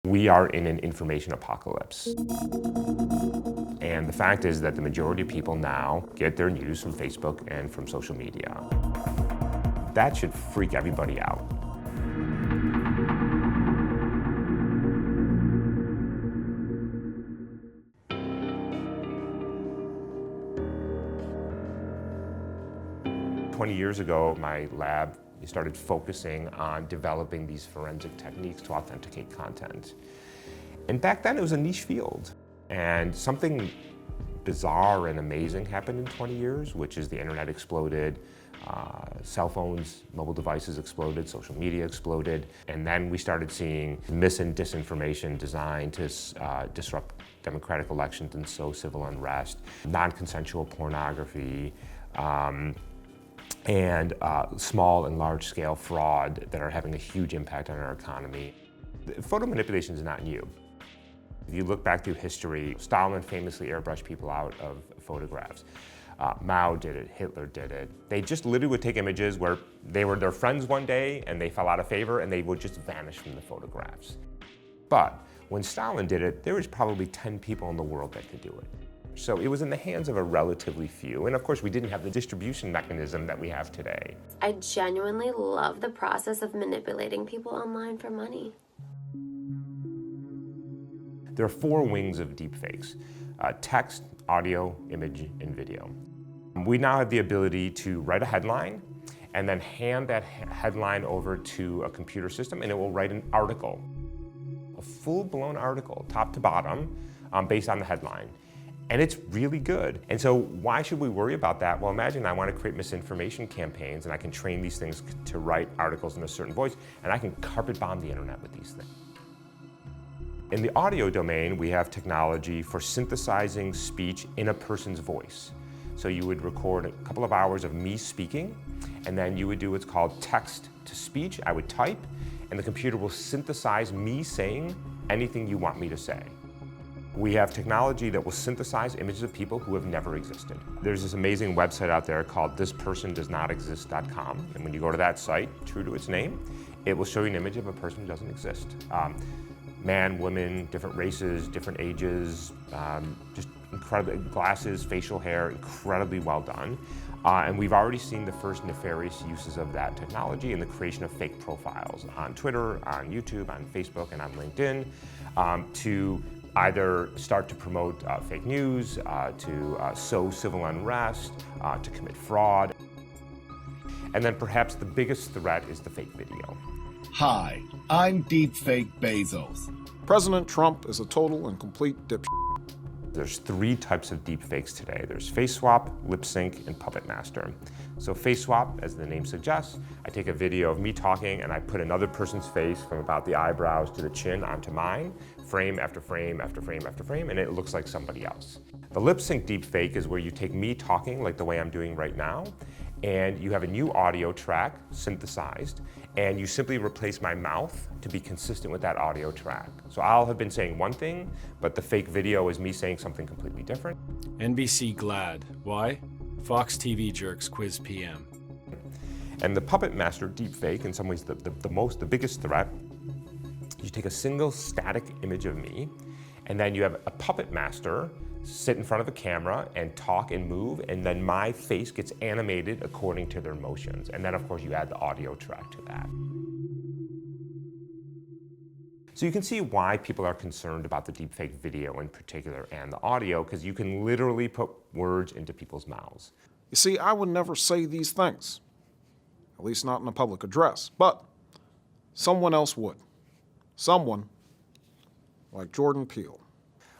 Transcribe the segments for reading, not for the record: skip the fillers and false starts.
We are in an information apocalypse. And the fact is that the majority of people now get their news from Facebook and from social media. That should freak everybody out. Years ago, my lab started focusing on developing these forensic techniques to authenticate content. And back then it was a niche field. And something bizarre and amazing happened in 20 years, which is the internet exploded, cell phones, mobile devices exploded, social media exploded. And then we started seeing mis and disinformation designed to disrupt democratic elections and sow civil unrest, non-consensual pornography, and small and large-scale fraud that are having a huge impact on our economy. Photo manipulation is not new. If you look back through history, Stalin famously airbrushed people out of photographs. Mao did it, Hitler did it. They just literally would take images where they were their friends one day and they fell out of favor and they would just vanish from the photographs. But when Stalin did it, there was probably 10 people in the world that could do it. So it was in the hands of a relatively few. And of course, we didn't have the distribution mechanism that we have today. I genuinely love the process of manipulating people online for money. There are 4 wings of deepfakes: text, audio, image, and video. We now have the ability to write a headline and then hand that headline over to a computer system and it will write an article, a full-blown article, top to bottom, based on the headline. And it's really good. And so why should we worry about that? Well, imagine I want to create misinformation campaigns and I can train these things to write articles in a certain voice and I can carpet bomb the internet with these things. In the audio domain, we have technology for synthesizing speech in a person's voice. So you would record a couple of hours of me speaking and then you would do what's called text to speech. I would type and the computer will synthesize me saying anything you want me to say. We have technology that will synthesize images of people who have never existed. There's this amazing website out there called thispersondoesnotexist.com. And when you go to that site, true to its name, it will show you an image of a person who doesn't exist. Man, women, different races, different ages, just incredible glasses, facial hair, incredibly well done. And we've already seen the first nefarious uses of that technology in the creation of fake profiles on Twitter, on YouTube, on Facebook, and on LinkedIn to either start to promote fake news, to sow civil unrest, to commit fraud. And then perhaps the biggest threat is the fake video. Hi, I'm Deepfake Bezos. President Trump is a total and complete dipshit. There's 3 types of deepfakes today. There's face swap, lip sync, and puppet master. So face swap, as the name suggests, I take a video of me talking and I put another person's face from about the eyebrows to the chin onto mine, frame after frame after frame after frame, and it looks like somebody else. The lip sync deepfake is where you take me talking like the way I'm doing right now, and you have a new audio track synthesized, and you simply replace my mouth to be consistent with that audio track. So I'll have been saying one thing, but the fake video is me saying something completely different. NBC glad. Why? Fox TV jerks quiz PM. And the puppet master deepfake, in some ways the biggest threat, you take a single static image of me, and then you have a puppet master sit in front of a camera and talk and move, and then my face gets animated according to their motions. And then of course you add the audio track to that. So you can see why people are concerned about the deepfake video in particular and the audio, because you can literally put words into people's mouths. You see, I would never say these things, at least not in a public address, but someone else would. Someone like Jordan Peele.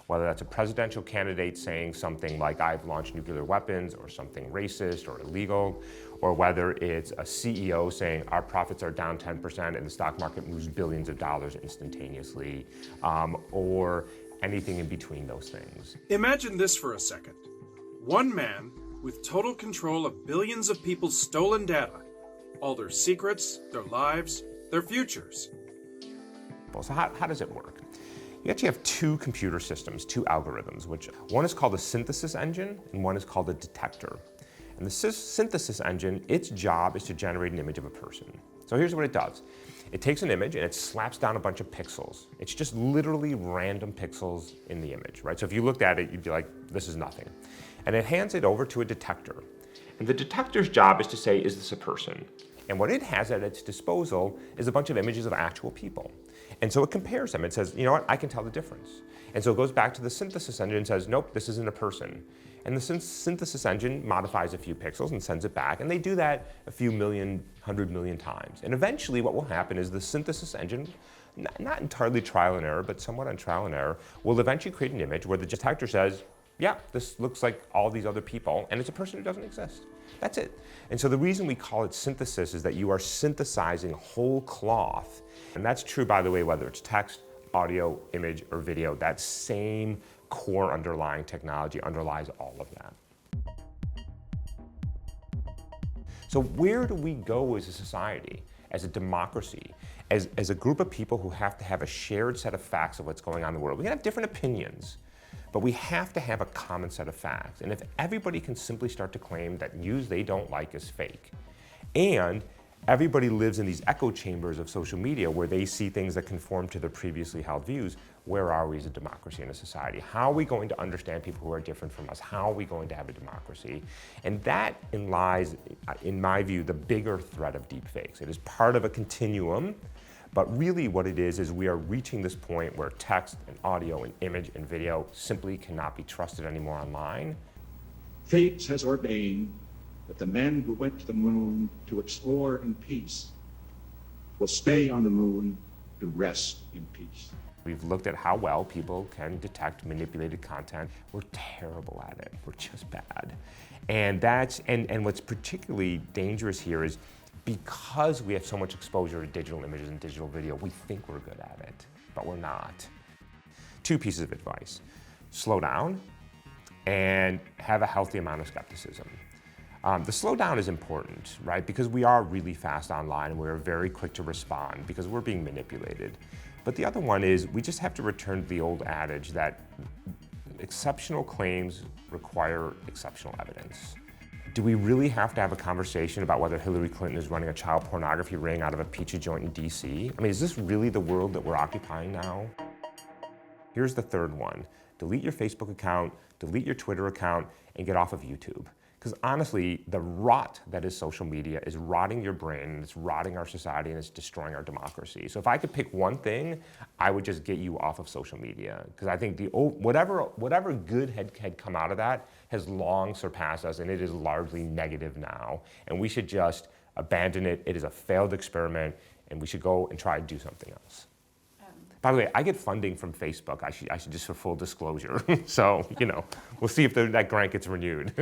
Whether that's a presidential candidate saying something like, I've launched nuclear weapons, or something racist or illegal, or whether it's a CEO saying our profits are down 10% and the stock market moves billions of dollars instantaneously, or anything in between those things. Imagine this for a second. One man with total control of billions of people's stolen data, all their secrets, their lives, their futures. So how does it work? You actually have 2 computer systems, 2 algorithms, which one is called a synthesis engine and one is called a detector. And the synthesis engine, its job is to generate an image of a person. So here's what it does. It takes an image and it slaps down a bunch of pixels. It's just literally random pixels in the image, right? So if you looked at it, you'd be like, this is nothing. And it hands it over to a detector. And the detector's job is to say, is this a person? And what it has at its disposal is a bunch of images of actual people. And so it compares them. It says, you know what, I can tell the difference. And so it goes back to the synthesis engine and says, nope, this isn't a person. And the synthesis engine modifies a few pixels and sends it back. And they do that a few million, 100 million times. And eventually what will happen is the synthesis engine, not entirely trial and error, but somewhat on trial and error, will eventually create an image where the detector says, yeah, this looks like all these other people, and it's a person who doesn't exist. That's it. And so the reason we call it synthesis is that you are synthesizing whole cloth. And that's true, by the way, whether it's text, audio, image, or video. That same core underlying technology underlies all of that. So where do we go as a society, as a democracy, as a group of people who have to have a shared set of facts of what's going on in the world? We can have different opinions, but we have to have a common set of facts. And if everybody can simply start to claim that news they don't like is fake, and everybody lives in these echo chambers of social media where they see things that conform to their previously held views, where are we as a democracy and a society? How are we going to understand people who are different from us? How are we going to have a democracy? And that lies, in my view, the bigger threat of deepfakes. It is part of a continuum, but really what it is we are reaching this point where text and audio and image and video simply cannot be trusted anymore online. Fate has ordained that the men who went to the moon to explore in peace will stay on the moon to rest in peace. We've looked at how well people can detect manipulated content. We're terrible at it. We're just bad. And what's particularly dangerous here is because we have so much exposure to digital images and digital video, we think we're good at it, but we're not. 2 pieces of advice. Slow down and have a healthy amount of skepticism. The slowdown is important, right? Because we are really fast online and we're very quick to respond because we're being manipulated. But the other one is we just have to return to the old adage that exceptional claims require exceptional evidence. Do we really have to have a conversation about whether Hillary Clinton is running a child pornography ring out of a peachy joint in DC? I mean, is this really the world that we're occupying now? Here's the third one. Delete your Facebook account, delete your Twitter account, and get off of YouTube. Because honestly, the rot that is social media is rotting your brain, and it's rotting our society, and it's destroying our democracy. So if I could pick one thing, I would just get you off of social media. Because I think whatever good had come out of that has long surpassed us, and it is largely negative now. And we should just abandon it. It is a failed experiment, and we should go and try to do something else. By the way, I get funding from Facebook. I should just for full disclosure. So, we'll see if that grant gets renewed.